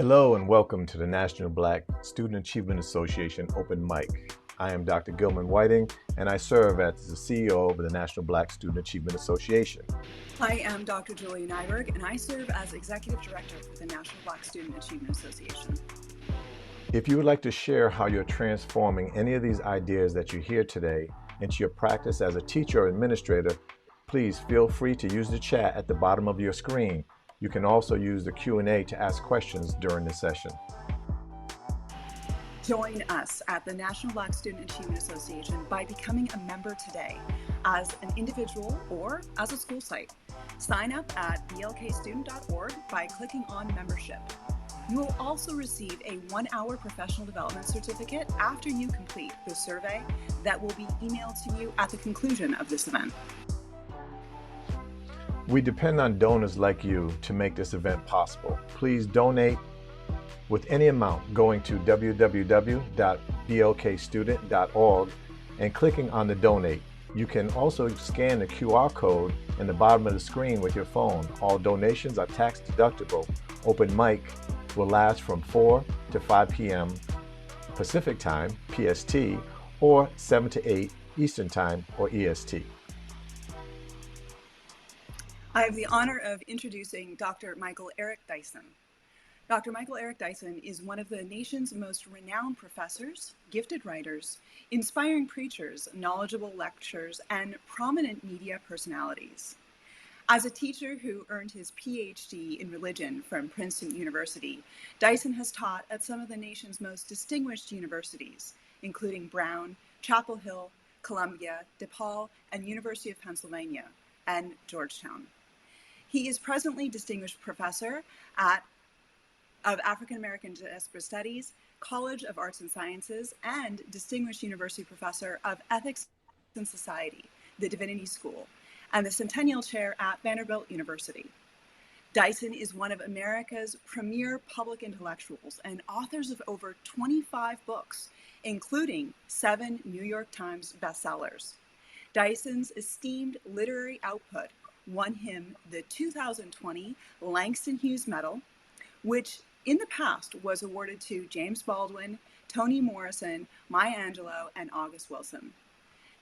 Hello and welcome to the National Black Student Achievement Association Open Mic. I am Dr. Gilman Whiting and I serve as the CEO of the National Black Student Achievement Association. I am Dr. Julie Nyberg and I serve as Executive Director for the National Black Student Achievement Association. If you would like to share how you're transforming any of these ideas that you hear today into your practice as a teacher or administrator, please feel free to use the chat at the bottom of your screen. You can also use the Q&A to ask questions during the session. Join us at the National Black Student Achievement Association by becoming a member today as an individual or as a school site. Sign up at blkstudent.org by clicking on membership. You will also receive a 1-hour professional development certificate after you complete the survey that will be emailed to you at the conclusion of this event. We depend on donors like you to make this event possible. Please donate with any amount going to www.blkstudent.org and clicking on the donate. You can also scan the QR code in the bottom of the screen with your phone. All donations are tax deductible. Open mic will last from 4 to 5 p.m. Pacific Time, PST, or 7 to 8 Eastern Time, or EST. I have the honor of introducing Dr. Michael Eric Dyson. Dr. Michael Eric Dyson is one of the nation's most renowned professors, gifted writers, inspiring preachers, knowledgeable lecturers, and prominent media personalities. As a teacher who earned his PhD in religion from Princeton University, Dyson has taught at some of the nation's most distinguished universities, including Brown, Chapel Hill, Columbia, DePaul, and University of Pennsylvania, and Georgetown. He is presently Distinguished Professor of African American Diaspora Studies, College of Arts and Sciences, and Distinguished University Professor of Ethics and Society, the Divinity School, and the Centennial Chair at Vanderbilt University. Dyson is one of America's premier public intellectuals and authors of over 25 books, including 7 New York Times bestsellers. Dyson's esteemed literary output won him the 2020 Langston Hughes Medal, which in the past was awarded to James Baldwin, Toni Morrison, Maya Angelou, and August Wilson.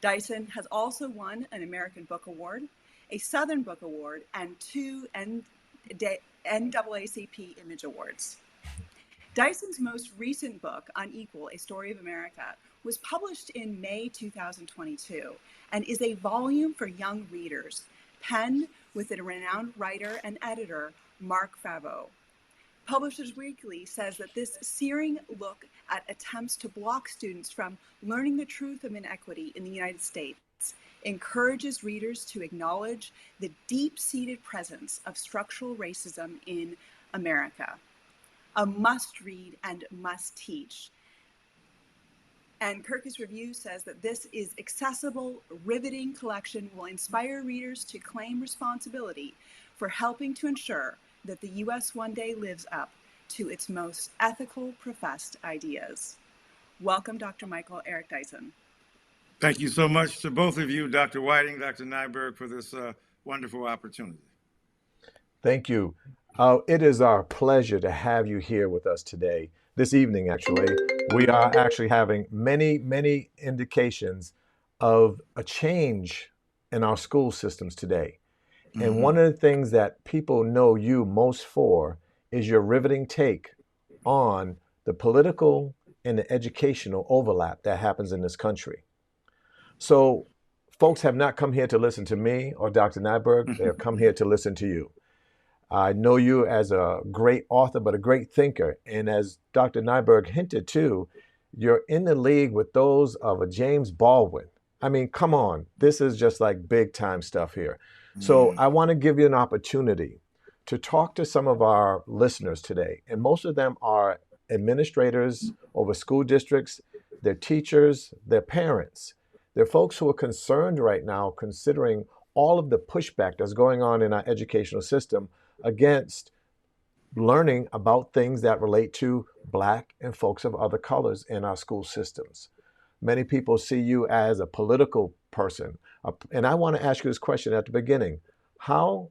Dyson has also won an American Book Award, a Southern Book Award, and 2 NAACP Image Awards. Dyson's most recent book, Unequal: A Story of America, was published in May 2022 and is a volume for young readers, penned with a renowned writer and editor, Mark Favreau. Publishers Weekly says that this searing look at attempts to block students from learning the truth of inequity in the United States encourages readers to acknowledge the deep-seated presence of structural racism in America. A must-read and must-teach. And Kirkus Review says that this is accessible, riveting collection will inspire readers to claim responsibility for helping to ensure that the U.S. one day lives up to its most ethical professed ideas. Welcome, Dr. Michael Eric Dyson. Thank you so much to both of you, Dr. Whiting, Dr. Nyberg, for this wonderful opportunity. Thank you. It is our pleasure to have you here with us today. This evening, actually, we are actually having many indications of a change in our school systems today. And one of the things that people know you most for is your riveting take on the political and the educational overlap that happens in this country. So folks have not come here to listen to me or Dr. Nyberg. They have come here to listen to you. I know you as a great author, but a great thinker. And as Dr. Nyberg hinted to, you're in the league with those of a James Baldwin. I mean, come on, this is just like big time stuff here. So I want to give you an opportunity to talk to some of our listeners today. And most of them are administrators over school districts, they're teachers, they're parents. They're folks who are concerned right now considering all of the pushback that's going on in our educational system against learning about things that relate to Black and folks of other colors in our school systems. Many people see you as a political person. And I want to ask you this question at the beginning. How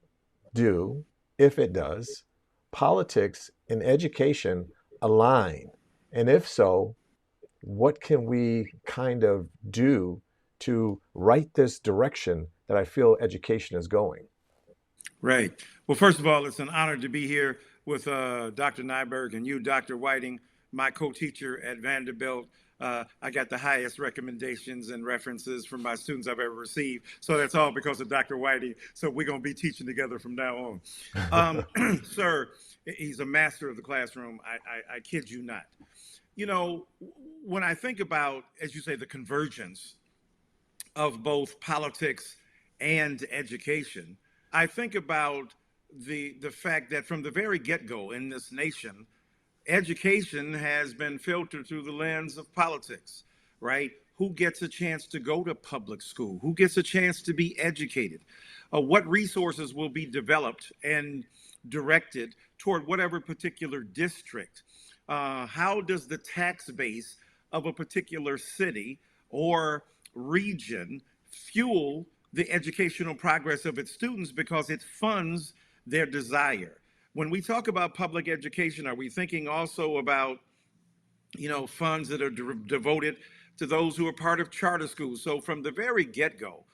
do, if it does, politics and education align? And if so, what can we kind of do to right this direction that I feel education is going? Right. Well, first of all, it's an honor to be here with Dr. Nyberg and you, Dr. Whiting, my co-teacher at Vanderbilt. I got the highest recommendations and references from my students I've ever received. So that's all because of Dr. Whiting. So we're going to be teaching together from now on. Sir, he's a master of the classroom. I kid you not. You know, when I think about, as you say, the convergence of both politics and education, I think about the fact that from the very get-go in this nation, education has been filtered through the lens of politics, right? Who gets a chance to go to public school? Who gets a chance to be educated? What resources will be developed and directed toward whatever particular district? How does the tax base of a particular city or region fuel the educational progress of its students because it funds their desire? When we talk about public education, are we thinking also about, funds that are devoted to those who are part of charter schools? So from the very get-go,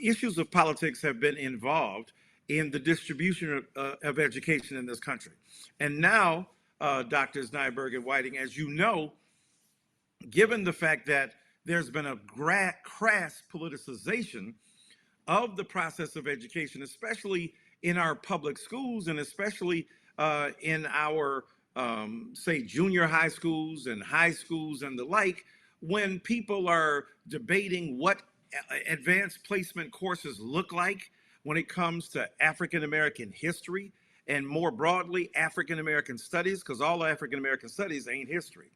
issues of politics have been involved in the distribution of education in this country. And now, Doctors Nyberg and Whiting, as you know, given the fact that there's been a crass politicization of the process of education, especially in our public schools and especially in our, say, junior high schools and high schools and the like, when people are debating what advanced placement courses look like when it comes to African American history and more broadly African American studies, because all African American studies ain't history.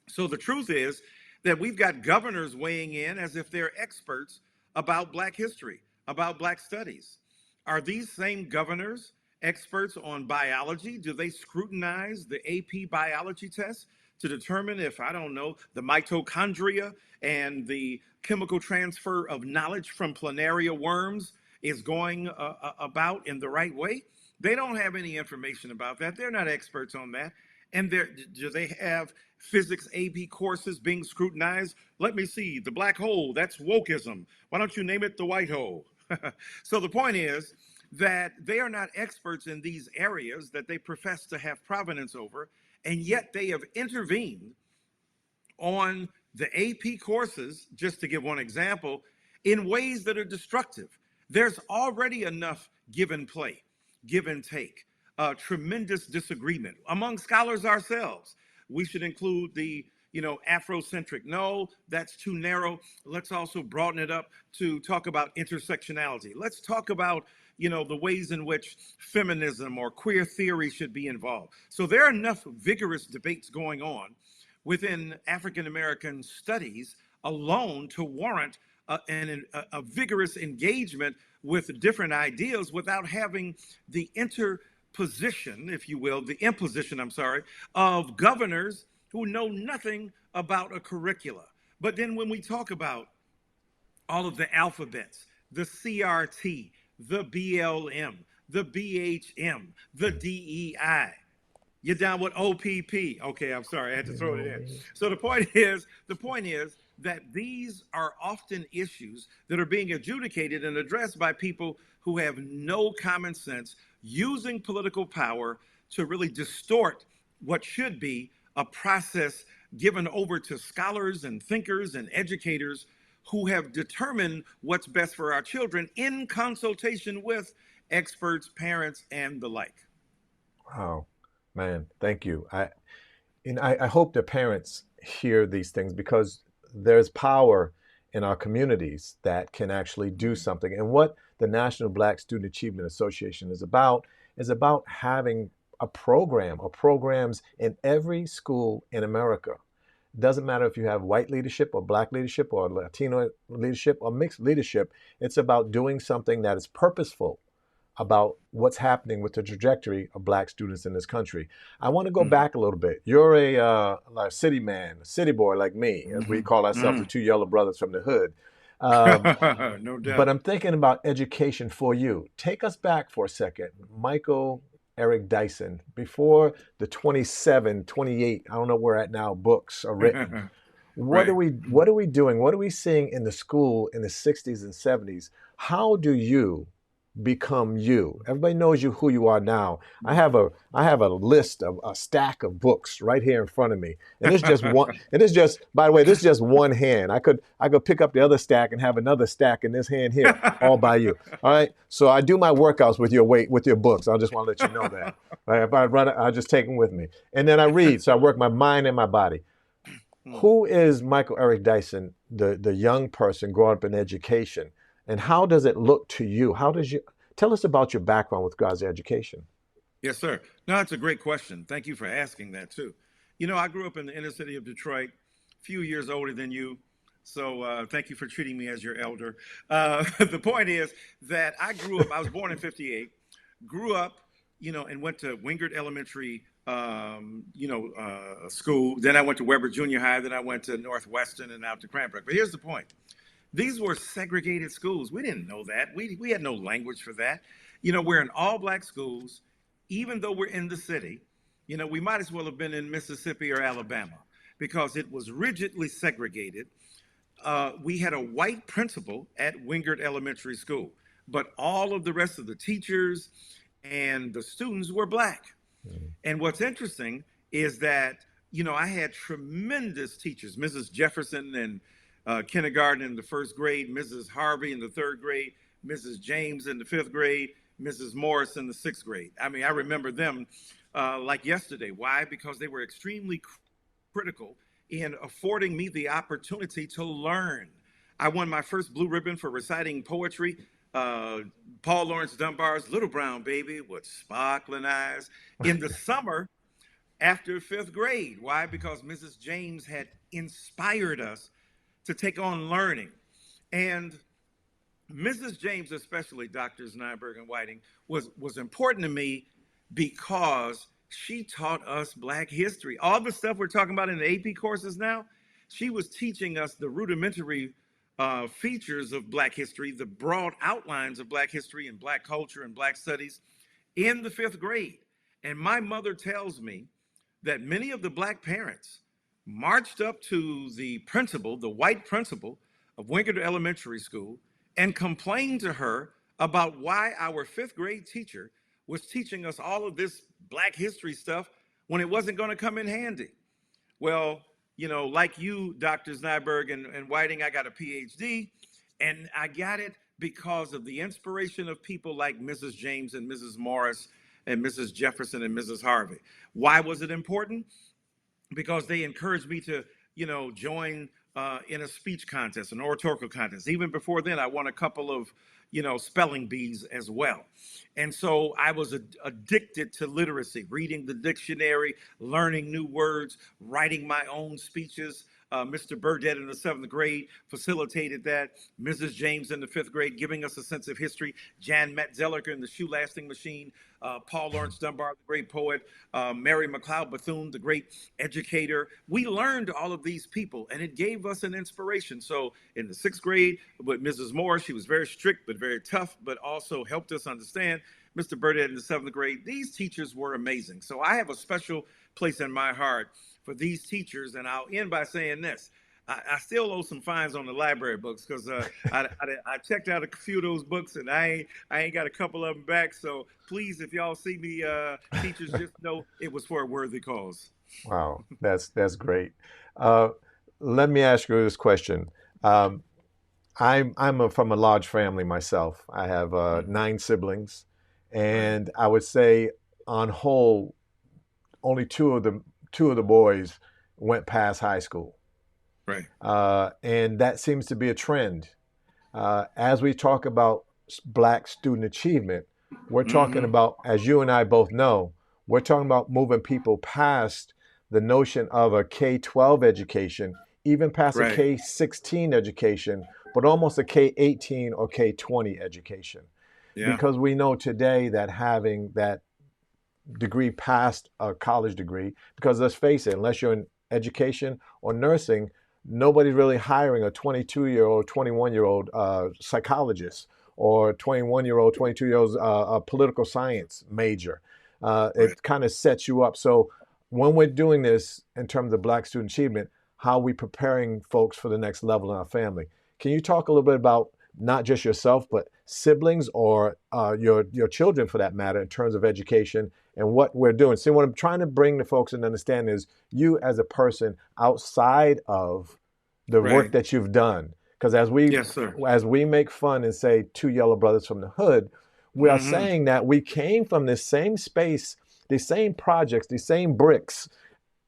So the truth is that we've got governors weighing in as if they're experts about Black history, about Black studies. Are these same governors experts on biology? Do they scrutinize the AP biology test to determine if, I don't know, the mitochondria and the chemical transfer of knowledge from planaria worms is going about in the right way? They don't have any information about that. They're not experts on that. And do they have physics AP courses being scrutinized? Let me see, the black hole, that's wokeism. Why don't you name it the white hole? So the point is that they are not experts in these areas that they profess to have provenance over, and yet they have intervened on the AP courses, just to give one example, in ways that are destructive. There's already enough give and play, give and take, tremendous disagreement among scholars ourselves. We should include the Afrocentric. No, that's too narrow. Let's also broaden it up to talk about intersectionality. Let's talk about the ways in which feminism or queer theory should be involved. So there are enough vigorous debates going on within African American studies alone to warrant a vigorous engagement with different ideas without having the interposition, if you will, the imposition, I'm sorry, of governors who know nothing about a curricula. But then when we talk about all of the alphabets, the CRT, the BLM, the BHM, the DEI, you're down with OPP. Okay, I'm sorry, I had to throw it in. So the point is that these are often issues that are being adjudicated and addressed by people who have no common sense, using political power to really distort what should be a process given over to scholars and thinkers and educators who have determined what's best for our children in consultation with experts, parents, and the like. Wow, man, thank you. I hope the parents hear these things because there's power in our communities that can actually do something. And what the National Black Student Achievement Association is about having a program or programs in every school in America. Doesn't matter if you have white leadership or black leadership or Latino leadership or mixed leadership. It's about doing something that is purposeful about what's happening with the trajectory of black students in this country. I want to go back a little bit. You're a city man, a city boy like me, as we call ourselves, the two yellow brothers from the hood. No But doubt. I'm thinking about education for you. Take us back for a second. Michael Eric Dyson, before the 27, 28, I don't know where we're at now, books are written. Right. What are we doing? What are we seeing in the school in the 60s and 70s? How do you become you? Everybody knows you who you are now. I have a list of a stack of books right here in front of me. And it's just one and it's just by the way, this is just one hand. I could pick up the other stack and have another stack in this hand here, all by you. All right. So I do my workouts with your weight with your books. I just want to let you know that. Right? If I run, I just take them with me. And then I read. So I work my mind and my body. Who is Michael Eric Dyson, the young person growing up in education, and how does it look to you? How does you tell us about your background with regards to education? Yes, sir. No, that's a great question. Thank you for asking that too. You know, I grew up in the inner city of Detroit, a few years older than you. So thank you for treating me as your elder. The point is that I was born in 58, grew up, and went to Wingert Elementary, school. Then I went to Weber Junior High. Then I went to Northwestern and out to Cranbrook. But here's the point. These were segregated schools. We didn't know that. We had no language for that. We're in all black schools, even though we're in the city. We might as well have been in Mississippi or Alabama because it was rigidly segregated. We had a white principal at Wingert Elementary School, but all of the rest of the teachers and the students were black. And what's interesting is that, I had tremendous teachers, Mrs. Jefferson in kindergarten in the first grade, Mrs. Harvey in the third grade, Mrs. James in the fifth grade, Mrs. Morris in the sixth grade. I mean, I remember them like yesterday. Why? Because they were extremely critical in affording me the opportunity to learn. I won my first blue ribbon for reciting poetry. Paul Laurence Dunbar's Little Brown Baby with Sparkling Eyes in the summer after fifth grade. Why? Because Mrs. James had inspired us to take on learning. And Mrs. James, especially Drs. Nyberg and Whiting, was important to me because she taught us Black history. All the stuff we're talking about in the AP courses now, she was teaching us the rudimentary features of Black history, the broad outlines of Black history and Black culture and Black studies in the fifth grade. And my mother tells me that many of the Black parents marched up to the principal, the white principal of Wingert Elementary School, and complained to her about why our fifth grade teacher was teaching us all of this Black history stuff when it wasn't going to come in handy. Well, like you, Drs. Nyberg and Whiting, I got a PhD, and I got it because of the inspiration of people like Mrs. James and Mrs. Morris and Mrs. Jefferson and Mrs. Harvey. Why was it important? Because they encouraged me to, join in a speech contest, an oratorical contest. Even before then, I won a couple of, spelling bees as well. And so I was addicted to literacy, reading the dictionary, learning new words, writing my own speeches. Mr. Burdett in the seventh grade facilitated that. Mrs. James in the fifth grade giving us a sense of history. Jan Metzelliker in the shoe lasting machine. Paul Laurence Dunbar, the great poet. Mary McLeod Bethune, the great educator. We learned all of these people, and it gave us an inspiration. So in the sixth grade, with Mrs. Moore, she was very strict, but very tough, but also helped us understand. Mr. Burdett in the seventh grade, these teachers were amazing. So I have a special place in my heart for these teachers. And I'll end by saying this. I still owe some fines on the library books because I checked out a few of those books and I ain't got a couple of them back. So please, if y'all see me, teachers, just know it was for a worthy cause. Wow, that's great. Let me ask you this question. I'm from a large family myself. I have 9 siblings, and I would say, on whole, only two of the boys went past high school. Right. And that seems to be a trend. As we talk about Black student achievement, we're talking about, as you and I both know, we're talking about moving people past the notion of a K-12 education, even past a K-16 education, but almost a K-18 or K-20 education. Yeah. Because we know today that having that degree past a college degree, because let's face it, unless you're in education or nursing, nobody's really hiring a 22-year-old, 21-year-old psychologist or 21-year-old, 22-year-old political science major. Right. It kind of sets you up. So when we're doing this in terms of Black student achievement, how are we preparing folks for the next level in our family? Can you talk a little bit about not just yourself, but siblings or your children for that matter in terms of education and what we're doing? See, what I'm trying to bring the folks and understand is you as a person outside of the work Right. that you've done. Because as we Yes, sir. make fun and say two yellow brothers from the hood, we are Hmm. saying that we came from this same space, these same projects, these same bricks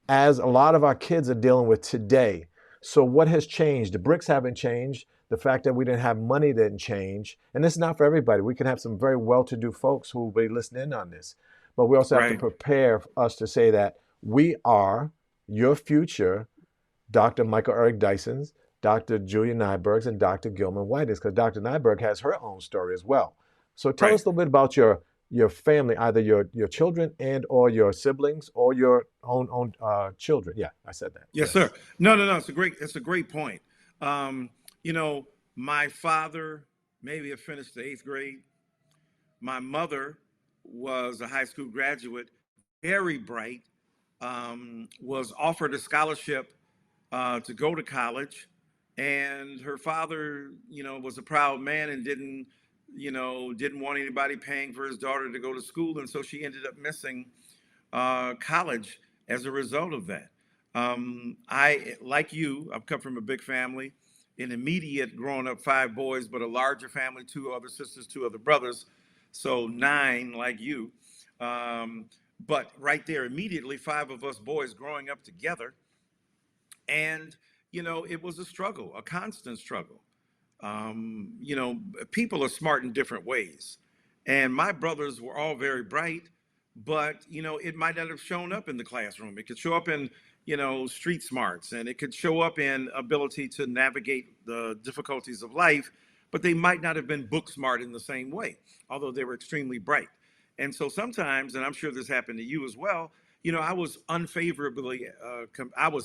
as a lot of our kids are dealing with today. So what has changed? The bricks haven't changed. The fact that we didn't have money didn't change. And this is not for everybody. We can have some very well-to-do folks who will be listening on this. But we also have to Right. prepare us to say that we are your future Dr. Michael Eric Dyson's, Dr. Julia Nyberg's, and Dr. Gilman Whiting's, because Dr. Nyberg has her own story as well. So tell Right. us a little bit about your family, either your children and or your siblings or your own children. Yeah, I said that. Yes, sir. Yes. No, no, no. It's a great point. Um, you know, my father maybe have finished the eighth grade. My mother was a high school graduate, very bright, was offered a scholarship to go to college. And her father, was a proud man and didn't want anybody paying for his daughter to go to school. And so she ended up missing college as a result of that. Like you, I've come from a big family, an immediate growing up five boys, but a larger family, two other sisters, two other brothers. So nine, like you. Um, but right there, immediately, five of us boys growing up together. And, it was a struggle, a constant struggle. People are smart in different ways. And my brothers were all very bright, but, it might not have shown up in the classroom. It could show up in, street smarts, and it could show up in ability to navigate the difficulties of life, but they might not have been book smart in the same way, although they were extremely bright. And so sometimes, and I'm sure this happened to you as well, I was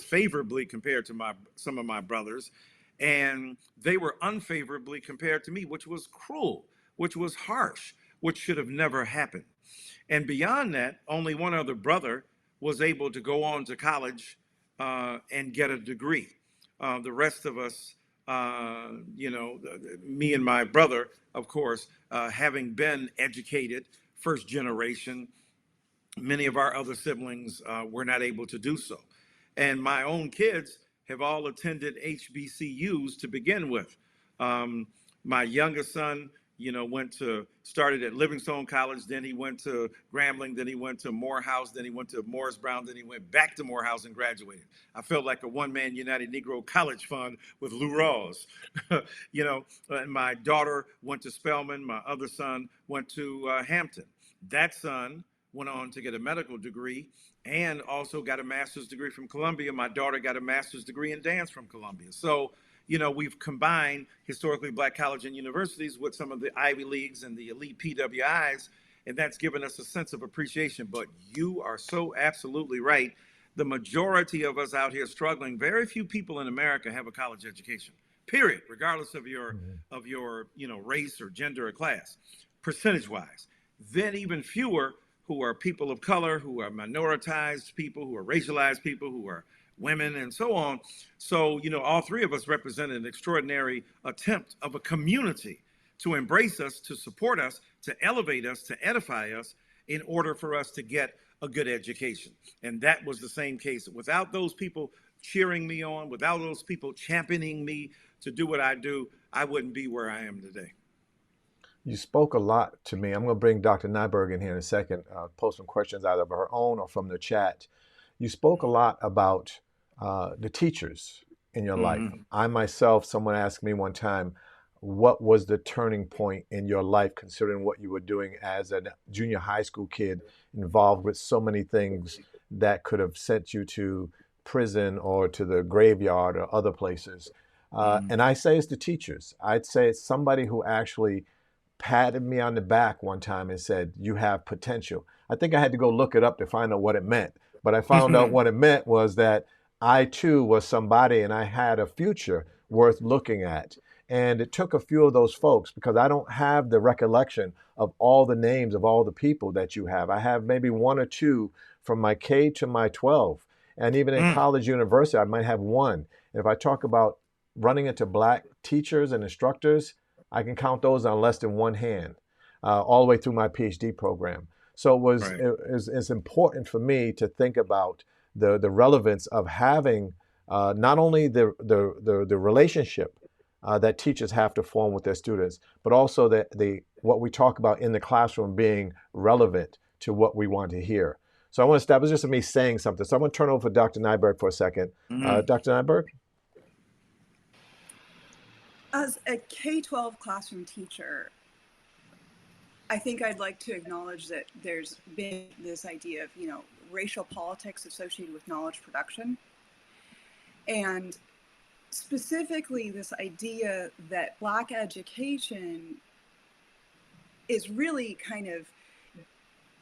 favorably compared to some of my brothers, and they were unfavorably compared to me, which was cruel, which was harsh, which should have never happened. And beyond that, only one other brother was able to go on to college and get a degree. The rest of us, me and my brother, of course, having been educated, first generation, many of our other siblings were not able to do so. And my own kids have all attended HBCUs to begin with. Um, my youngest son, started at Livingstone College, then he went to Grambling, then he went to Morehouse, then he went to Morris Brown, then he went back to Morehouse and graduated. I felt like a one-man United Negro College Fund with Lou Rawls. And my daughter went to Spelman, my other son went to Hampton. That son went on to get a medical degree and also got a master's degree from Columbia. My daughter got a master's degree in dance from Columbia. So, we've combined historically Black colleges and universities with some of the Ivy Leagues and the elite PWIs, and that's given us a sense of appreciation. But you are so absolutely right. The majority of us out here struggling, very few people in America have a college education, period, regardless of your Mhm. race or gender or class, percentage wise. Then even fewer who are people of color, who are minoritized people, who are racialized people, who are women, and so on. So, all three of us represent an extraordinary attempt of a community to embrace us, to support us, to elevate us, to edify us in order for us to get a good education. And that was the same case. Without those people cheering me on, without those people championing me to do what I do, I wouldn't be where I am today. You spoke a lot to me. I'm going to bring Dr. Nyberg in here in a second, post some questions either of her own or from the chat. You spoke a lot about the teachers in your life. Mm-hmm. I myself, someone asked me one time, what was the turning point in your life, considering what you were doing as a junior high school kid, involved with so many things that could have sent you to prison or to the graveyard or other places? Mm-hmm. And I say it's the teachers. I'd say it's somebody who actually patted me on the back one time and said, "You have potential." I think I had to go look it up to find out what it meant. But I found out what it meant was that I too was somebody and I had a future worth looking at. And it took a few of those folks, because I don't have the recollection of all the names of all the people that you have. I have maybe one or two from my K to my 12. And even in Mm, college, university, I might have one. And if I talk about running into Black teachers and instructors, I can count those on less than one hand, all the way through my PhD program. So right. it's important for me to think about the relevance of having not only the relationship that teachers have to form with their students, but also the what we talk about in the classroom being relevant to what we want to hear. So I want to stop. It was just me saying something. So I'm going to turn over to Dr. Nyberg for a second. Mm, Dr. Nyberg? As a K-12 classroom teacher, I think I'd like to acknowledge that there's been this idea of, racial politics associated with knowledge production. And specifically this idea that Black education is really kind of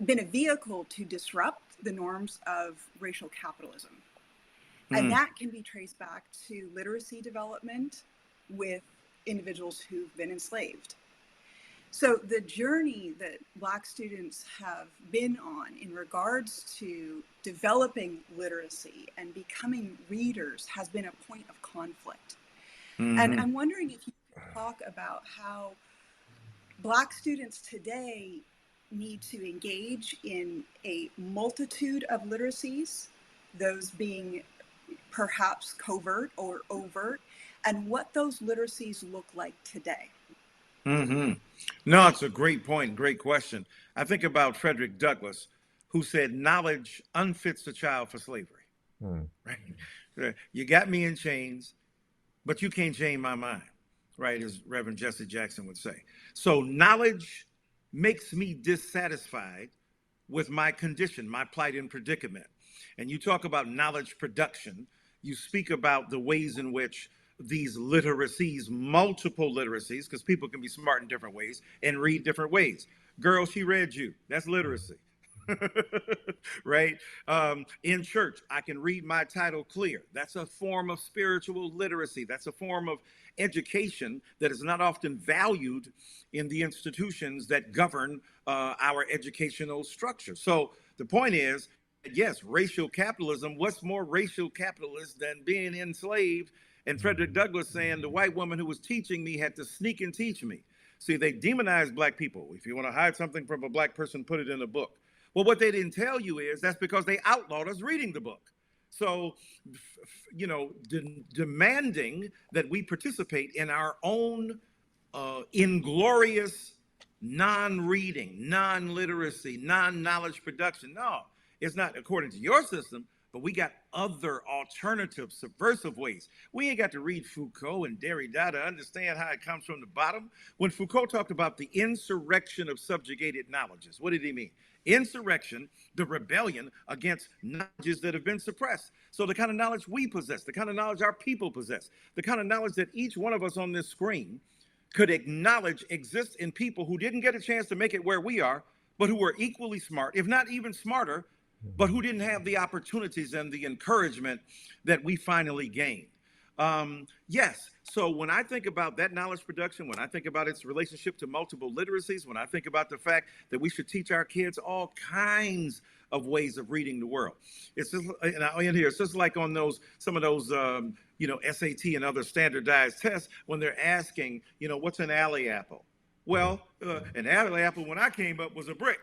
been a vehicle to disrupt the norms of racial capitalism. And mm, that can be traced back to literacy development with individuals who've been enslaved. So the journey that Black students have been on in regards to developing literacy and becoming readers has been a point of conflict. And hmm I'm wondering if you could talk about how Black students today need to engage in a multitude of literacies, those being perhaps covert or overt, and what those literacies look like today. hmm No, it's a great point, great question. I think about Frederick Douglass, who said, knowledge unfits the child for slavery, Hmm. right? You got me in chains, but you can't change my mind, right? As Reverend Jesse Jackson would say. So knowledge makes me dissatisfied with my condition, my plight and predicament. And you talk about knowledge production, you speak about the ways in which these literacies, multiple literacies, because people can be smart in different ways and read different ways. Girl, she read you. That's literacy. Right? In church, I can read my title clear. That's a form of spiritual literacy. That's a form of education that is not often valued in the institutions that govern our educational structure. So the point is, yes, racial capitalism. What's more racial capitalist than being enslaved? And Frederick Douglass saying the white woman who was teaching me had to sneak and teach me. See, they demonize Black people. If you want to hide something from a Black person, put it in a book. Well, what they didn't tell you is that's because they outlawed us reading the book. So, demanding that we participate in our own inglorious non-reading, non-literacy, non-knowledge production. No, it's not according to your system, but we got other alternative, subversive ways. We ain't got to read Foucault and Derrida to understand how it comes from the bottom. When Foucault talked about the insurrection of subjugated knowledges, what did he mean? Insurrection, the rebellion against knowledges that have been suppressed. So the kind of knowledge we possess, the kind of knowledge our people possess, the kind of knowledge that each one of us on this screen could acknowledge exists in people who didn't get a chance to make it where we are, but who were equally smart, if not even smarter, but who didn't have the opportunities and the encouragement that we finally gained. Yes, so when I think about that knowledge production, when I think about its relationship to multiple literacies, when I think about the fact that we should teach our kids all kinds of ways of reading the world, it's just, and I'll end here, it's just like on some of those, SAT and other standardized tests when they're asking, what's an alley apple? Well, an alley apple when I came up was a brick.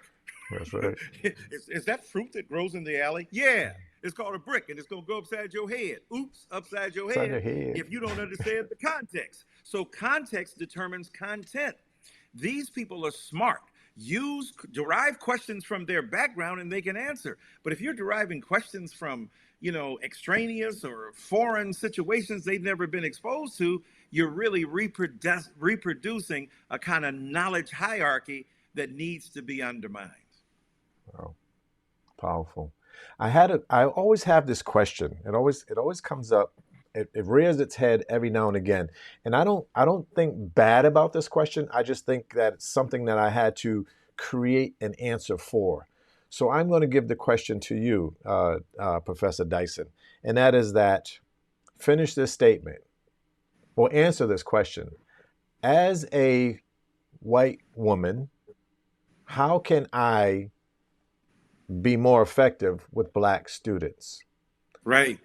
That's right. Is that fruit that grows in the alley? Yeah. It's called a brick and it's going to go upside your head. Oops, upside your It's on head your head. if you don't understand the context. So context determines content. These people are smart. Derive questions from their background and they can answer. But if you're deriving questions from, extraneous or foreign situations they've never been exposed to, you're really reproducing a kind of knowledge hierarchy that needs to be undermined. Wow, powerful. I always have this question. It always comes up. It rears its head every now and again. And I don't think bad about this question. I just think that it's something that I had to create an answer for. So I'm going to give the question to you, Professor Dyson, and that is that finish this statement or answer this question. as a white woman, how can I be more effective with black students? Right.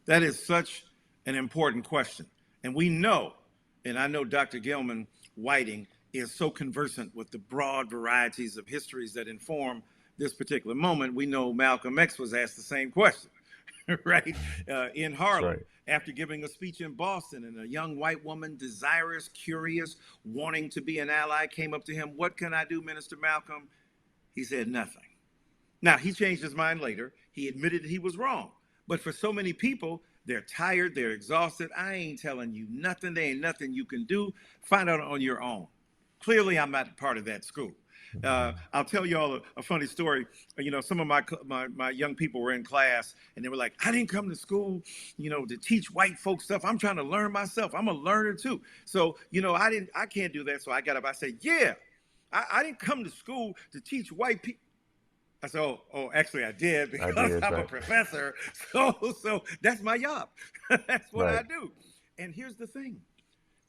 That is such an important question. And we know, and I know Dr. Gilman Whiting is so conversant with the broad varieties of histories that inform this particular moment. We know Malcolm X was asked the same question, right? In That's Harlem, right. after giving a speech in Boston, and a young white woman, desirous, curious, wanting to be an ally, came up to him. What can I do, Minister Malcolm? He said nothing. Now, he changed his mind later. He admitted he was wrong. But for so many people, they're tired, they're exhausted. I ain't telling you nothing. There ain't nothing you can do. Find out on your own. Clearly, I'm not part of that school. I'll tell you all a funny story. Some of my young people were in class, and they were like, "I didn't come to school, to teach white folks stuff. I'm trying to learn myself. I'm a learner too. So, I can't do that." So I got up. I said, "Yeah, I didn't come to school to teach white people." I said, actually, I did I because did, I'm a right. professor. So that's my job. That's what I Right. do. And here's the thing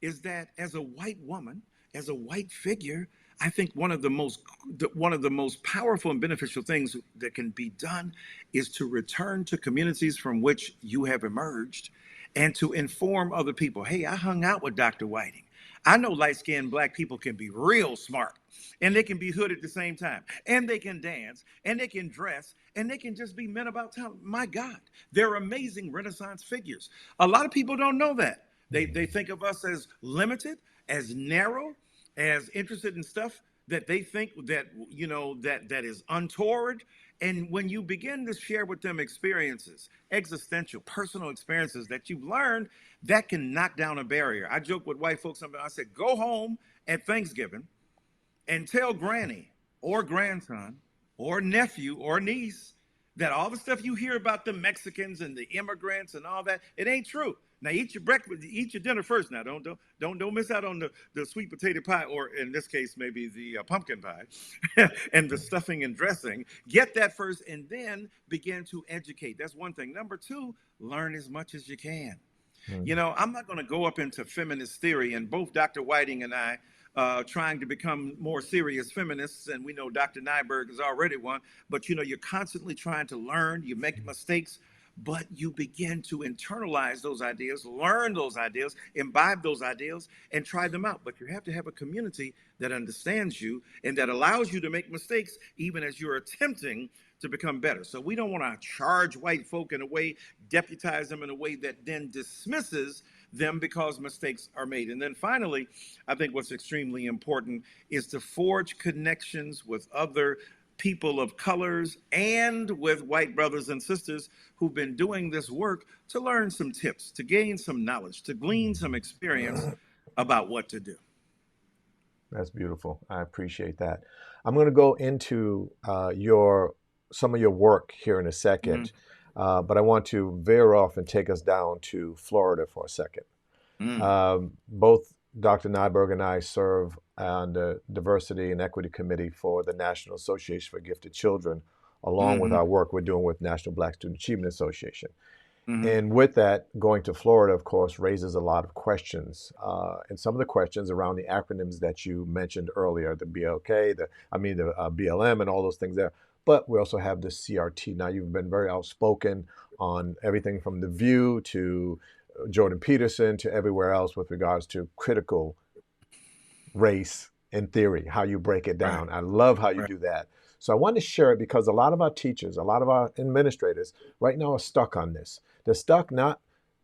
is that as a white woman, as a white figure, I think one of the most powerful and beneficial things that can be done is to return to communities from which you have emerged and to inform other people. Hey, I hung out with Dr. Whiting. I know light-skinned black people can be real smart, and they can be hood at the same time, and they can dance, and they can dress, and they can just be men about town. My God, they're amazing Renaissance figures. A lot of people don't know that. They think of us as limited, as narrow, as interested in stuff that they think that that is untoward. And when you begin to share with them experiences, existential, personal experiences that you've learned, that can knock down a barrier. I joke with white folks sometimes. I said, go home at Thanksgiving and tell granny or grandson or nephew or niece that all the stuff you hear about the Mexicans and the immigrants and all that, it ain't true. Now eat your breakfast, eat your dinner first. Now don't miss out on the sweet potato pie, or in this case maybe the pumpkin pie, and the stuffing and dressing. Get that first, and then begin to educate. That's one thing. Number two, learn as much as you can. Mm. I'm not going to go up into feminist theory, and both Dr. Whiting and I trying to become more serious feminists, and we know Dr. Nyberg is already one, but you're constantly trying to learn, you make mistakes, but you begin to internalize those ideas, learn those ideas, imbibe those ideas, and try them out. But you have to have a community that understands you and that allows you to make mistakes even as you're attempting to become better. So we don't want to charge white folk in a way, deputize them in a way that then dismisses them because mistakes are made. And then finally, I think what's extremely important is to forge connections with other people of colors and with white brothers and sisters who've been doing this work to learn some tips, to gain some knowledge, to glean some experience about what to do. That's beautiful. I appreciate that. I'm going to go into your some of your work here in a Mm-hmm. second, but I want to veer off and take us down to Florida for a second. Mm, Both Dr. Nyberg and I serve on the Diversity and Equity Committee for the National Association for Gifted Children, along with mm-hmm. our work we're doing with National Black Student Achievement Association. Mm-hmm. And with that, going to Florida, of course, raises a lot of questions. And some of the questions around the acronyms that you mentioned earlier, the BLK, the BLM, and all those things there. But we also have the CRT. Now, you've been very outspoken on everything from The View to Jordan Peterson to everywhere else with regards to critical race in theory, how you break it Right, down. I love how you right. do that. So I want to share it because a lot of our teachers, a lot of our administrators right now are stuck on this. They're stuck not,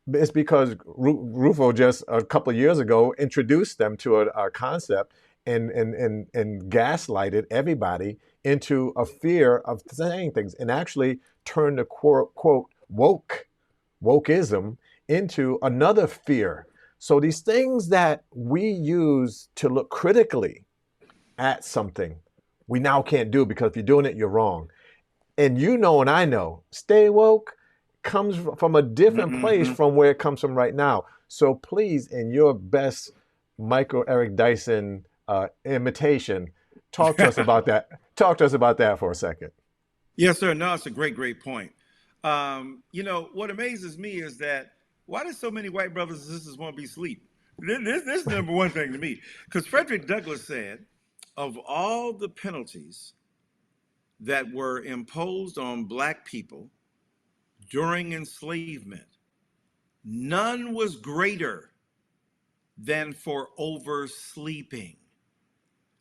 it's because Rufo just a couple of years ago introduced them to a concept and gaslighted everybody into a fear of saying things and actually turned the quote wokeism into another fear. So these things that we use to look critically at something, we now can't do because if you're doing it, you're wrong. And you know, and I know, stay woke comes from a different place Mm-hmm. from where it comes from right now. So please, in your best Michael Eric Dyson imitation, talk to us about that. Talk to us about that for a second. Yes, sir. No, it's a great point. What amazes me is that why do so many white brothers and sisters want to be asleep? This is number one thing to me, because Frederick Douglass said, of all the penalties that were imposed on black people during enslavement, none was greater than for oversleeping.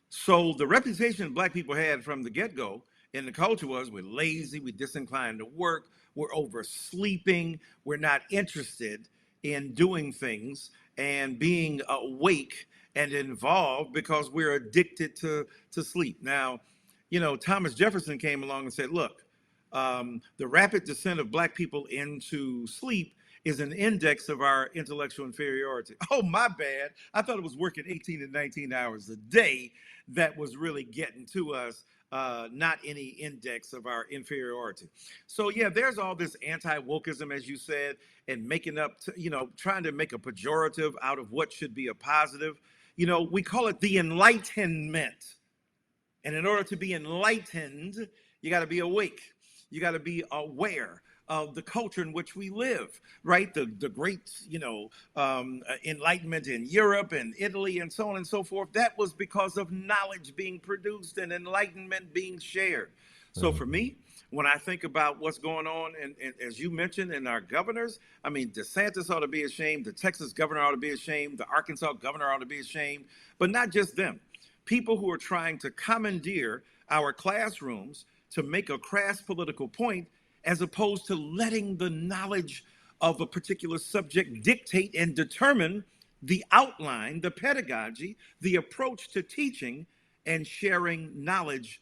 So the reputation black people had from the get-go in the culture was we're lazy, we're disinclined to work, we're oversleeping, we're not interested in doing things and being awake and involved because we're addicted to sleep. Now, Thomas Jefferson came along and said, look, the rapid descent of black people into sleep is an index of our intellectual inferiority. Oh, my bad. I thought it was working 18 to 19 hours a day that was really getting to us, not any index of our inferiority. So, yeah, there's all this anti-wokeism, as you said, and making up, trying to make a pejorative out of what should be a positive. We call it the Enlightenment. And in order to be enlightened, you got to be awake. You got to be aware of the culture in which we live, right? The great, enlightenment in Europe and Italy and so on and so forth. That was because of knowledge being produced and enlightenment being shared. So for me, when I think about what's going on, and as you mentioned, in our governors, I mean, DeSantis ought to be ashamed. The Texas governor ought to be ashamed. The Arkansas governor ought to be ashamed. But not just them. People who are trying to commandeer our classrooms to make a crass political point, as opposed to letting the knowledge of a particular subject dictate and determine the outline, the pedagogy, the approach to teaching and sharing knowledge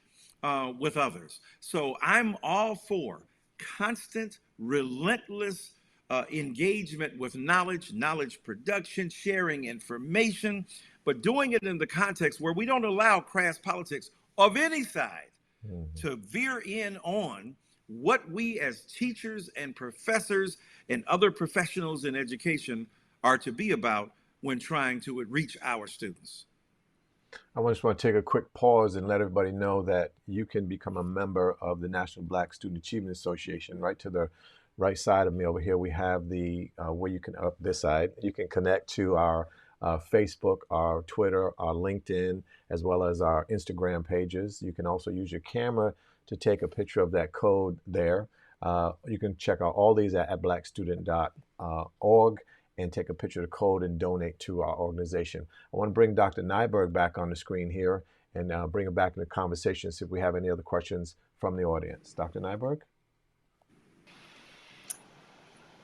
with others. So I'm all for constant, relentless engagement with knowledge production, sharing information, but doing it in the context where we don't allow crass politics of any side to veer in on what we as teachers and professors and other professionals in education are to be about when trying to reach our students. I just want to take a quick pause and let everybody know that you can become a member of the National Black Student Achievement Association. Right to the right side of me over here, we have the where you can, up this side, you can connect to our Facebook, our Twitter, our LinkedIn, as well as our Instagram pages. You can also use your camera to take a picture of that code there. You can check out all these at blackstudent.org and take a picture of the code and donate to our organization. I want to bring Dr. Nyberg back on the screen here and bring her back in the conversation, see if we have any other questions from the audience. Dr. Nyberg?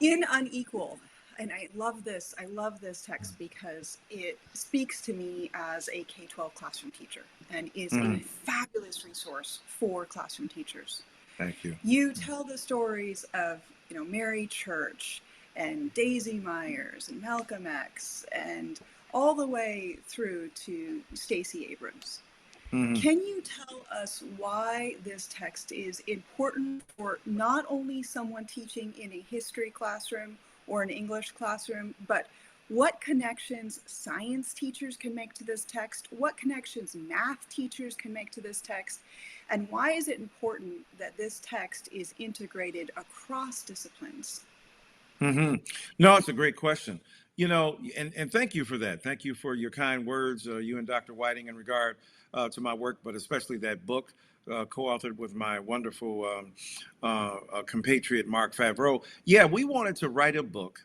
In Unequal, and I love this text because it speaks to me as a K-12 classroom teacher and is a fabulous resource for classroom teachers. Thank you. You tell the stories of, Mary Church and Daisy Myers and Malcolm X and all the way through to Stacey Abrams. Can you tell us why this text is important for not only someone teaching in a history classroom or an English classroom, but what connections science teachers can make to this text, what connections math teachers can make to this text, and why is it important that this text is integrated across disciplines? No, it's a great question. And thank you for that. Thank you for your kind words, you and Dr. Whiting, in regard to my work, but especially that book co-authored with my wonderful compatriot, Mark Favreau. Yeah, we wanted to write a book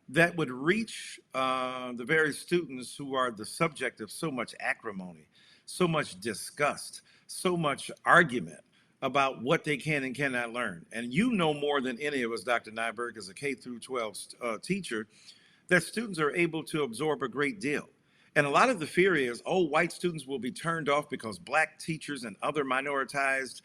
that would reach the very students who are the subject of so much acrimony, so much disgust, so much argument about what they can and cannot learn. And you know more than any of us, Dr. Nyberg, as a K through 12 teacher, that students are able to absorb a great deal. And a lot of the fear is, white students will be turned off because black teachers and other minoritized,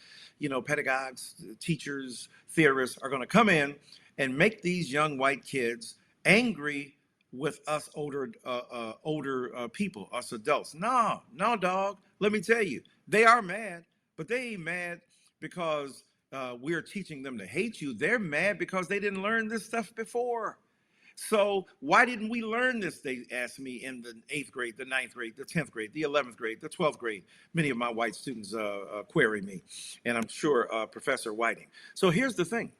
pedagogues, teachers, theorists are going to come in and make these young white kids angry with us older people, us adults. No, dog. Let me tell you, they are mad, but they ain't mad because we're teaching them to hate you. They're mad because they didn't learn this stuff before. So why didn't we learn this? They asked me in the 8th grade, the 9th grade, the 10th grade, the 11th grade, the 12th grade. Many of my white students query me, and I'm sure Professor Whiting. So here's the thing.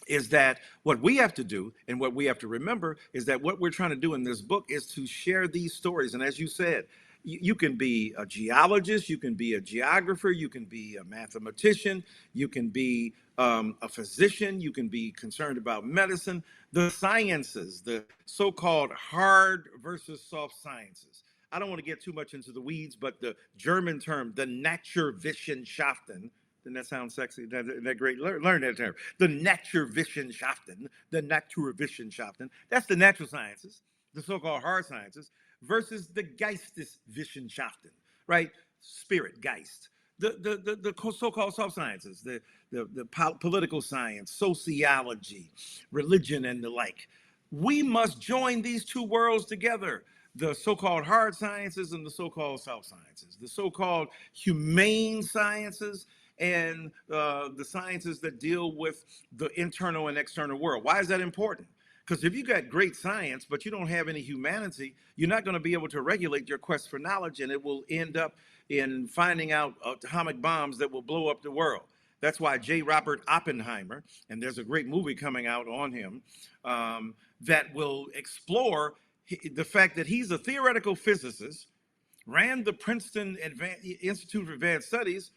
is that what we have to do and what we have to remember is that what we're trying to do in this book is to share these stories. And as you said, you can be a geologist, you can be a geographer, you can be a mathematician, you can be a physician, you can be concerned about medicine, the sciences, the so-called hard versus soft sciences. I don't want to get too much into the weeds, but the German term, the Naturwissenschaften, doesn't that sound sexy? Isn't that great? Learn that term. The Naturwissenschaften, that's the natural sciences, the so-called hard sciences, versus the Geisteswissenschaften, right? Spirit, Geist. The so-called soft sciences, the political science, sociology, religion, and the like. We must join these two worlds together, the so-called hard sciences and the so-called soft sciences, the so-called humane sciences and the sciences that deal with the internal and external world. Why is that important? Because if you got great science, but you don't have any humanity, you're not going to be able to regulate your quest for knowledge, and it will end up in finding out atomic bombs that will blow up the world. That's why J. Robert Oppenheimer, and there's a great movie coming out on him, that will explore the fact that he's a theoretical physicist, ran the Princeton Institute of Advanced Studies,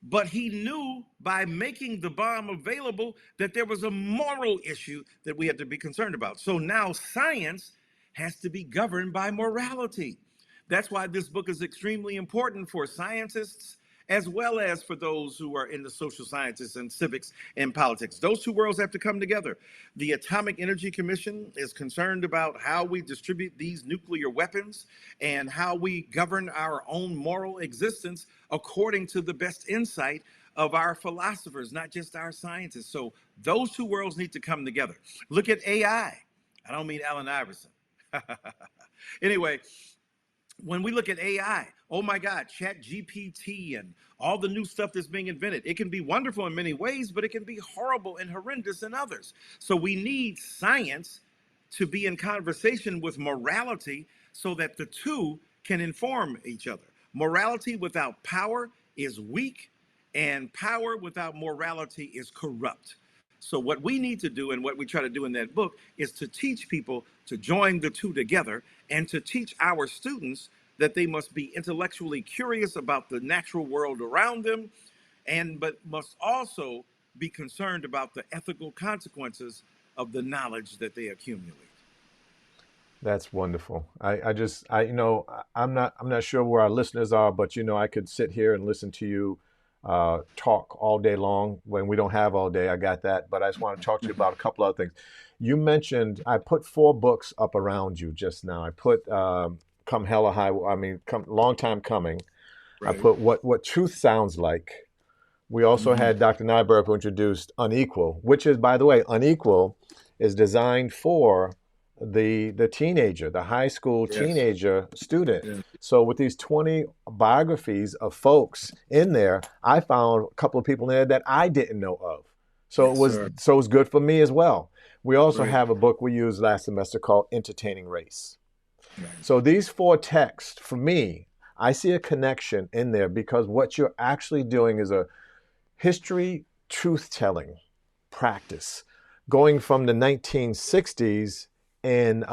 but he knew by making the bomb available that there was a moral issue that we had to be concerned about. So now science has to be governed by morality. That's why this book is extremely important for scientists as well as for those who are in the social sciences and civics and politics. Those two worlds have to come together. The Atomic Energy Commission is concerned about how we distribute these nuclear weapons and how we govern our own moral existence according to the best insight of our philosophers, not just our scientists. So those two worlds need to come together. Look at AI. I don't mean Allen Iverson. Anyway, when we look at AI, oh my God, Chat GPT and all the new stuff that's being invented, it can be wonderful in many ways, but it can be horrible and horrendous in others. So we need science to be in conversation with morality so that the two can inform each other. Morality without power is weak, and power without morality is corrupt. So what we need to do and what we try to do in that book is to teach people to join the two together and to teach our students that they must be intellectually curious about the natural world around them but must also be concerned about the ethical consequences of the knowledge that they accumulate. That's wonderful. I'm not sure where our listeners are, but I could sit here and listen to you talk all day long when we don't have all day. I got that, but I just want to talk to you about a couple other things. You mentioned I put 4 books up around you just now. I put Come Hella High. I mean, come long time coming. Right. I put what truth sounds like. We also had Dr. Nyberg who introduced Unequal, which is, by the way, Unequal is designed for the teenager, the high school teenager student. Yes. So with these 20 biographies of folks in there, I found a couple of people in there that I didn't know of. So it was good for me as well. We also have a book we used last semester called Entertaining Race. Right. So these 4 texts, for me, I see a connection in there because what you're actually doing is a history truth-telling practice, going from the 1960s and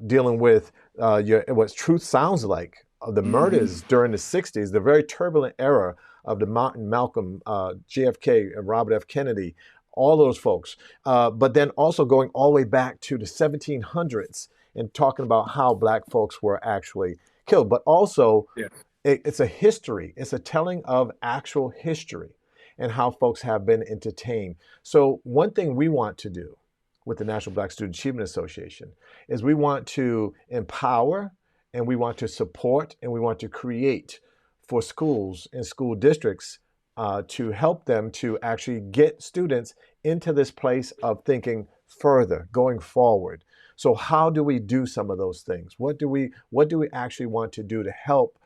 dealing with what truth sounds like, the murders during the 60s, the very turbulent era of the Malcolm, JFK, and Robert F. Kennedy, all those folks. But then also going all the way back to the 1700s and talking about how Black folks were actually killed. But also, it's a history. It's a telling of actual history and how folks have been entertained. So one thing we want to do with the National Black Student Achievement Association is we want to empower and we want to support and we want to create for schools and school districts to help them to actually get students into this place of thinking further, going forward. So how do we do some of those things? What do we actually want to do to help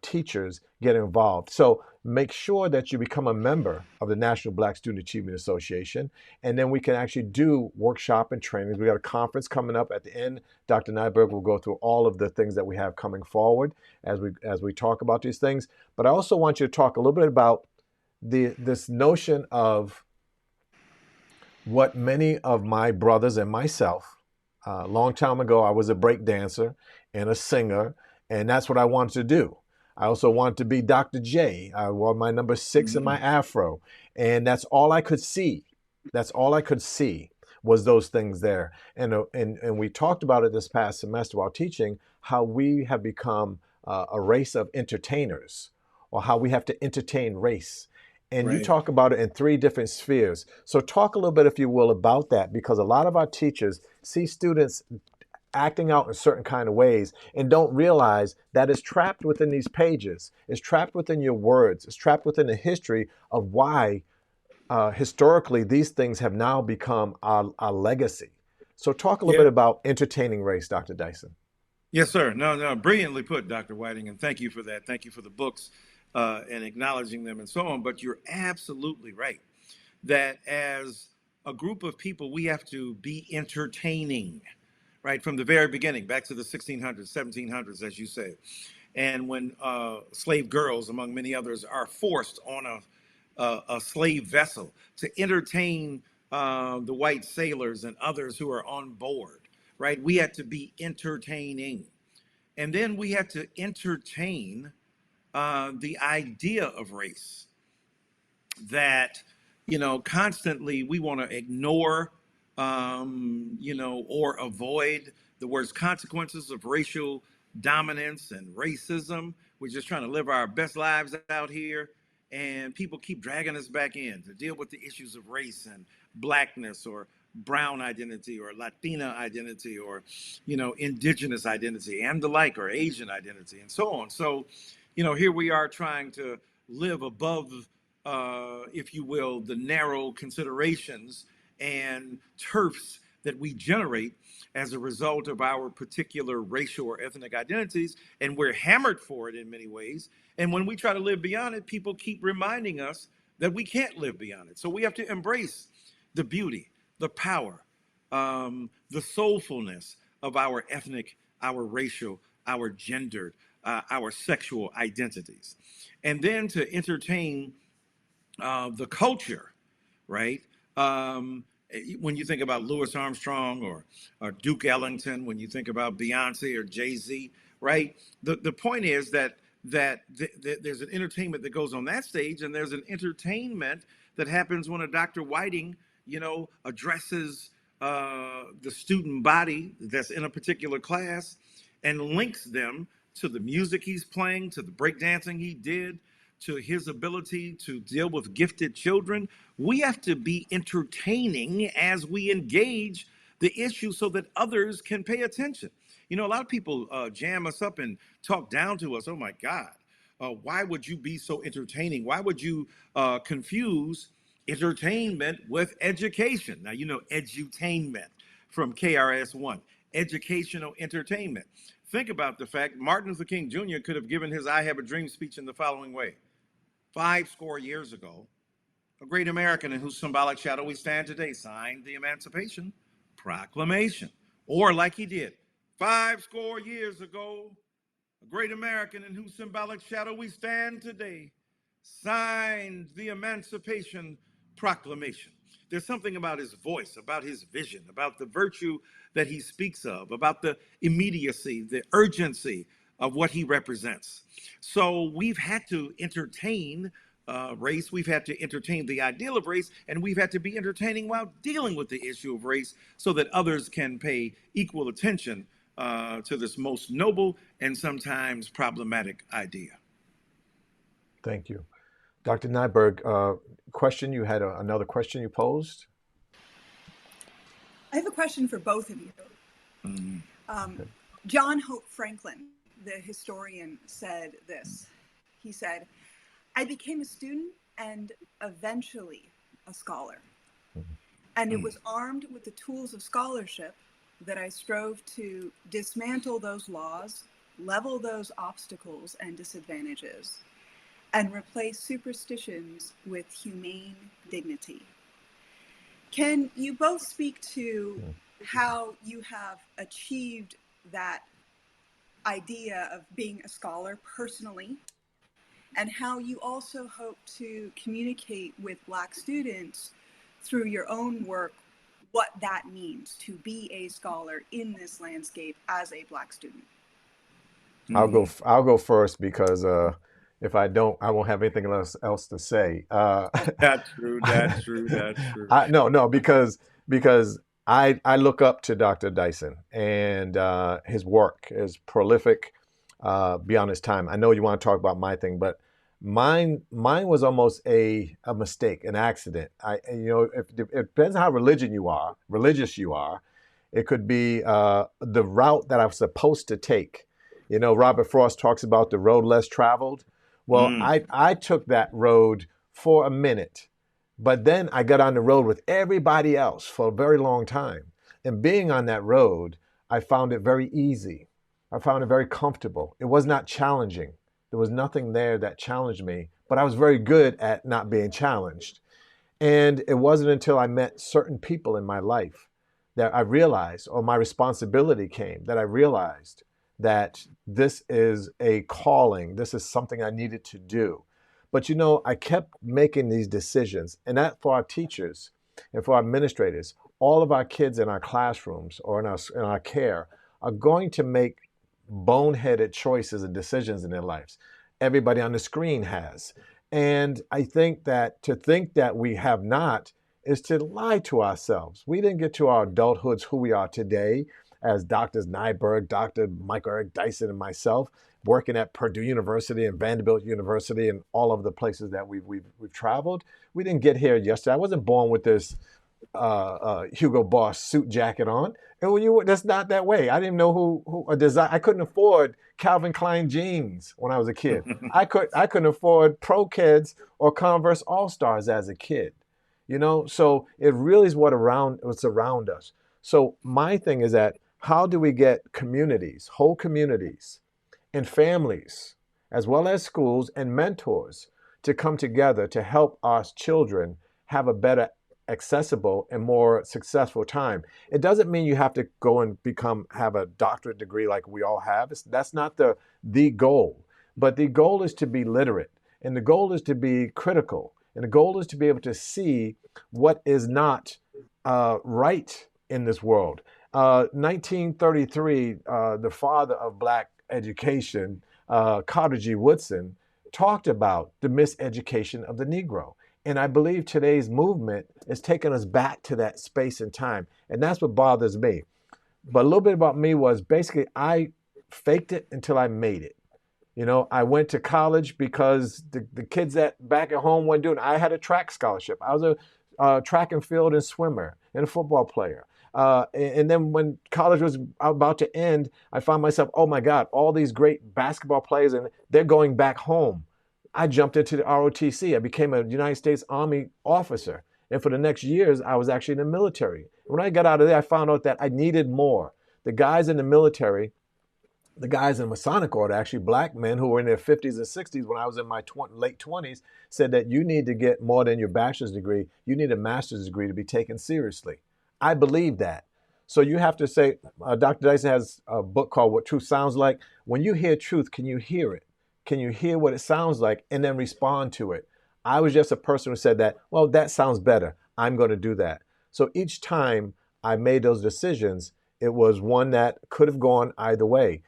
teachers get involved? So make sure that you become a member of the National Black Student Achievement Association, and then we can actually do workshop and trainings. We got a conference coming up at the end. Dr. Nyberg will go through all of the things that we have coming forward as we talk about these things. But I also want you to talk a little bit about this notion of what many of my brothers and myself, a long time ago, I was a break dancer and a singer, and that's what I wanted to do. I also wanted to be Dr. J. I wore my number 6 in my afro, and that's all I could see. That's all I could see was those things there. And we talked about it this past semester while teaching how we have become a race of entertainers, or how we have to entertain race. And you Right. talk about it in 3 different spheres. So talk a little bit, if you will, about that, because a lot of our teachers see students acting out in certain kind of ways and don't realize that it's trapped within these pages. It's trapped within your words. It's trapped within the history of why historically these things have now become our legacy. So talk a little Yeah. bit about entertaining race, Dr. Dyson. Yes, sir. No, no, brilliantly put, Dr. Whiting, and thank you for that. Thank you for the books and acknowledging them and so on. But you're absolutely right that as a group of people, we have to be entertaining, right, from the very beginning, back to the 1600s, 1700s, as you say. And when slave girls, among many others, are forced on a slave vessel to entertain the white sailors and others who are on board, right? We had to be entertaining. And then we had to entertain the idea of race that, constantly we want to ignore, or avoid the worst consequences of racial dominance and racism. We're just trying to live our best lives out here. And people keep dragging us back in to deal with the issues of race and blackness or brown identity or Latina identity or, indigenous identity and the like, or Asian identity and so on. So, here we are trying to live above, if you will, the narrow considerations and turfs that we generate as a result of our particular racial or ethnic identities. And we're hammered for it in many ways. And when we try to live beyond it, people keep reminding us that we can't live beyond it. So we have to embrace the beauty, the power, the soulfulness of our ethnic, our racial, our gendered, our sexual identities. And then to entertain the culture, right? When you think about Louis Armstrong or Duke Ellington, when you think about Beyonce or Jay-Z, right? The point is that there's an entertainment that goes on that stage, and there's an entertainment that happens when a Dr. Whiting, addresses the student body that's in a particular class and links them to the music he's playing, to the breakdancing he did, to his ability to deal with gifted children. We have to be entertaining as we engage the issue so that others can pay attention. A lot of people jam us up and talk down to us. Oh my God, why would you be so entertaining? Why would you confuse entertainment with education? Now, edutainment from KRS-One, educational entertainment. Think about the fact Martin Luther King Jr. could have given his I Have a Dream speech in the following way. 50 years ago, a great American in whose symbolic shadow we stand today signed the Emancipation Proclamation. Or like he did, 50 years ago, a great American in whose symbolic shadow we stand today signed the Emancipation Proclamation. There's something about his voice, about his vision, about the virtue that he speaks of, about the immediacy, the urgency of what he represents. So we've had to entertain race, we've had to entertain the ideal of race, and we've had to be entertaining while dealing with the issue of race so that others can pay equal attention to this most noble and sometimes problematic idea. Thank you. Dr. Nyberg, question, you had another question you posed? I have a question for both of you. John Hope Franklin, the historian, said this. He said, "I became a student and eventually a scholar. And it was armed with the tools of scholarship that I strove to dismantle those laws, level those obstacles and disadvantages, and replace superstitions with humane dignity." Can you both speak to how you have achieved that idea of being a scholar personally, and how you also hope to communicate with Black students through your own work what that means to be a scholar in this landscape as a Black student. Mm-hmm. I'll go first because if I don't, I won't have anything else to say. That's true. That's true. That's true. No, because I look up to Dr. Dyson, and his work is prolific beyond his time. I know you want to talk about my thing, but mine was almost a mistake, an accident. It depends on how religious you are. It could be the route that I was supposed to take. Robert Frost talks about the road less traveled. Well, Mm. I took that road for a minute, but then I got on the road with everybody else for a very long time. And being on that road, I found it very easy. I found it very comfortable. It was not challenging. There was nothing there that challenged me, but I was very good at not being challenged. And it wasn't until I met certain people in my life that I realized, or my responsibility came, that I realized that this is a calling. This is something I needed to do. But I kept making these decisions, and that for our teachers and for our administrators, all of our kids in our classrooms or in our care are going to make boneheaded choices and decisions in their lives. Everybody on the screen has. And I think that we have not is to lie to ourselves. We didn't get to our adulthoods who we are today as Doctors Nyberg, Dr. Michael Eric Dyson, and myself, working at Purdue University and Vanderbilt University and all of the places that we've traveled. We didn't get here yesterday. I wasn't born with this Hugo Boss suit jacket on. And that's not that way. I didn't know who a design. I couldn't afford Calvin Klein jeans when I was a kid. I couldn't afford Pro Kids or Converse All Stars as a kid. So it really is what's around us. So my thing is that how do we get communities, whole communities, and families, as well as schools and mentors, to come together to help our children have a better accessible and more successful time? It doesn't mean you have to go and have a doctorate degree like we all have. That's not the goal. But the goal is to be literate, and the goal is to be critical, and the goal is to be able to see what is not right in this world. 1933, the father of Black education, Carter G. Woodson, talked about the miseducation of the Negro. And I believe today's movement is taking us back to that space and time. And that's what bothers me. But a little bit about me was basically I faked it until I made it. I went to college because the kids that back at home weren't doing it. I had a track scholarship. I was a track and field and swimmer and a football player. And then when college was about to end, I found myself, oh my God, all these great basketball players, and they're going back home. I jumped into the ROTC. I became a United States Army officer. And for the next years, I was actually in the military. When I got out of there, I found out that I needed more. The guys in the military, the guys in Masonic order, actually Black men who were in their 50s and 60s when I was in my late 20s, said that you need to get more than your bachelor's degree. You need a master's degree to be taken seriously. I believe that. So you have to say, Dr. Dyson has a book called What Truth Sounds Like. When you hear truth, can you hear it? Can you hear what it sounds like and then respond to it? I was just a person who said that, well, that sounds better. I'm going to do that. So each time I made those decisions, it was one that could have gone either way.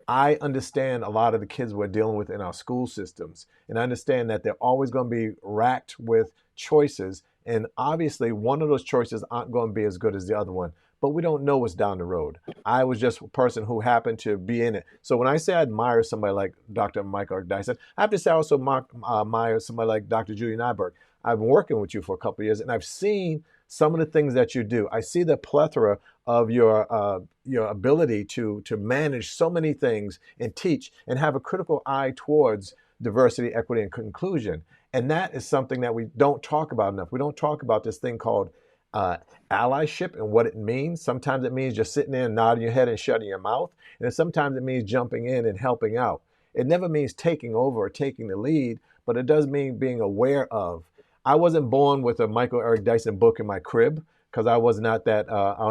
I understand a lot of the kids we're dealing with in our school systems, and I understand that they're always going to be racked with choices. And obviously, one of those choices aren't going to be as good as the other one, but we don't know what's down the road. I was just a person who happened to be in it. So when I say I admire somebody like Dr. Michael Dyson, I have to say I also admire somebody like Dr. Julie Nyberg. I've been working with you for a couple of years, and I've seen some of the things that you do. I see the plethora of your ability to manage so many things and teach and have a critical eye towards diversity, equity, and inclusion. And that is something that we don't talk about enough. We don't talk about this thing called allyship and what it means. Sometimes it means just sitting there and nodding your head and shutting your mouth. And then sometimes it means jumping in and helping out. It never means taking over or taking the lead, but it does mean being aware of. I wasn't born with a Michael Eric Dyson book in my crib because I was not that,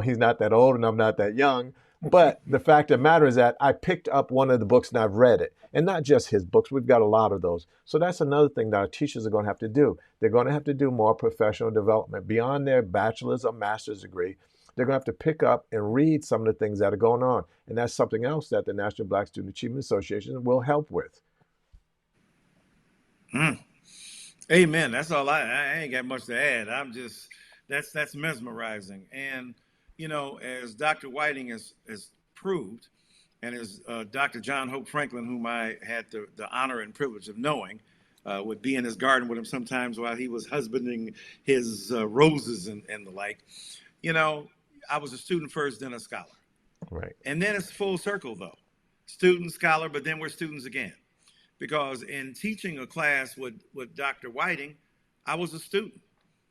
he's not that old and I'm not that young. But the fact of the matter is that I picked up one of the books and I've read it. And not just his books, we've got a lot of those. So that's another thing that our teachers are going to have to do. They're going to have to do more professional development beyond their bachelor's or master's degree. They're going to have to pick up and read some of the things that are going on. And that's something else that the National Black Student Achievement Association will help with. Amen. That's all I ain't got much to add. I'm just, that's mesmerizing. And, you know, as Dr. Whiting has proved, and as Dr. John Hope Franklin, whom I had the honor and privilege of knowing, would be in his garden with him sometimes while he was husbanding his roses and the like. You know, I was a student first, then a scholar. Right. And then it's full circle, though. Student, scholar, but then we're students again. Because in teaching a class with Dr. Whiting, I was a student.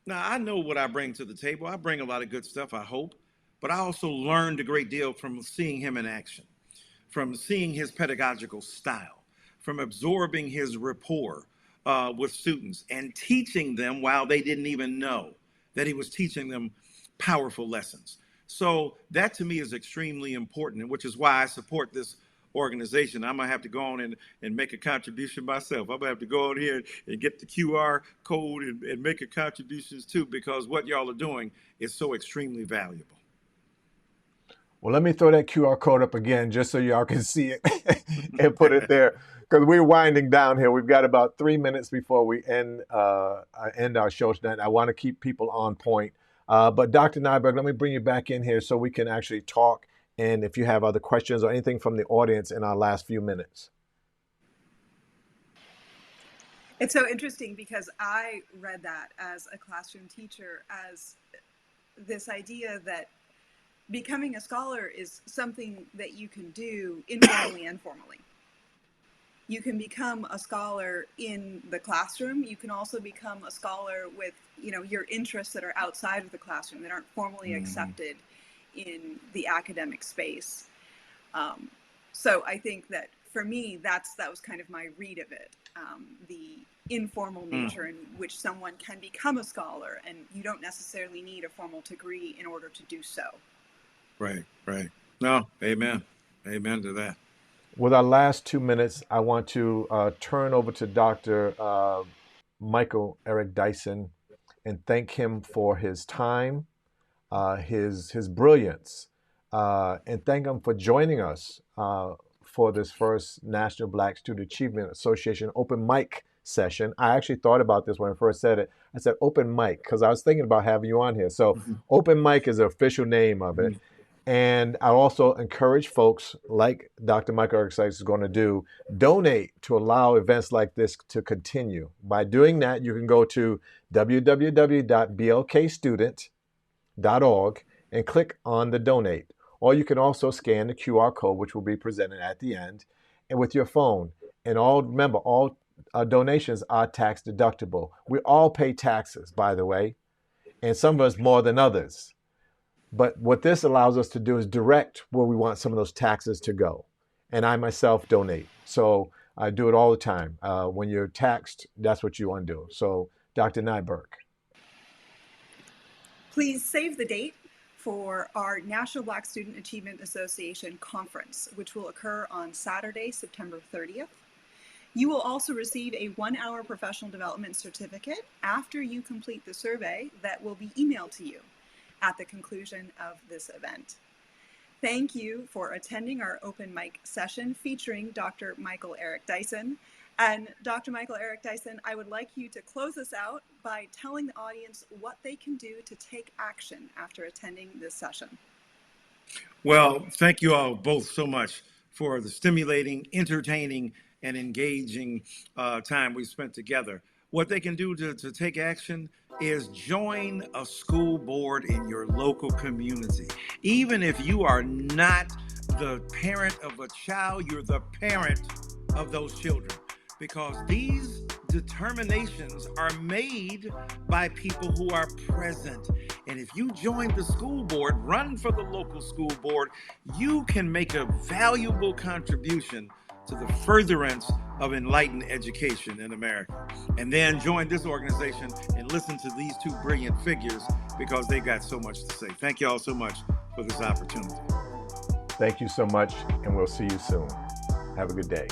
Now, I know what I bring to the table. I bring a lot of good stuff, I hope. But I also learned a great deal from seeing him in action, from seeing his pedagogical style, from absorbing his rapport with students and teaching them while they didn't even know that he was teaching them powerful lessons. So that to me is extremely important, which is why I support this organization. I'm gonna have to go on and make a contribution myself. I'm gonna have to go on here and get the QR code and make a contributions too, because what y'all are doing is so extremely valuable. Well, let me throw that QR code up again just so y'all can see it and put it there, because we're winding down here. We've got about 3 minutes before we end our show tonight. I want to keep people on point. But Dr. Nyberg, let me bring you back in here so we can actually talk. And if you have other questions or anything from the audience in our last few minutes. It's so interesting because I read that as a classroom teacher as this idea that becoming a scholar is something that you can do informally and formally. You can become a scholar in the classroom. You can also become a scholar with, you know, your interests that are outside of the classroom that aren't formally accepted in the academic space. So I think that for me, that was kind of my read of it, the informal nature in which someone can become a scholar, and you don't necessarily need a formal degree in order to do so. Right. No, amen to that. With our last 2 minutes, I want to turn over to Dr. Michael Eric Dyson and thank him for his time, his brilliance, and thank him for joining us for this first National Black Student Achievement Association open mic session. I actually thought about this when I first said it. I said open mic because I was thinking about having you on here. So open mic is the official name of it. And I also encourage folks like Dr. Michael Eric Dyson is going to do, donate to allow events like this to continue. By doing that, you can go to www.blkstudent.org and click on the donate. Or you can also scan the QR code, which will be presented at the end, and with your phone. And remember, all donations are tax deductible. We all pay taxes, by the way, and some of us more than others. But what this allows us to do is direct where we want some of those taxes to go. And I myself donate. So I do it all the time. When you're taxed, that's what you want to do. So Dr. Nyberg. Please save the date for our National Black Student Achievement Association conference, which will occur on Saturday, September 30th. You will also receive a 1-hour professional development certificate after you complete the survey that will be emailed to you at the conclusion of this event. Thank you for attending our open mic session featuring Dr. Michael Eric Dyson. And Dr. Michael Eric Dyson, I would like you to close us out by telling the audience what they can do to take action after attending this session. Well, thank you all both so much for the stimulating, entertaining, and engaging time we spent together. What they can do to take action is join a school board in your local community. Even if you are not the parent of a child, you're the parent of those children, because these determinations are made by people who are present. And if you join the school board, run for the local school board, you can make a valuable contribution to the furtherance of enlightened education in America. And then join this organization and listen to these two brilliant figures, because they've got so much to say. Thank you all so much for this opportunity. Thank you so much, and we'll see you soon. Have a good day.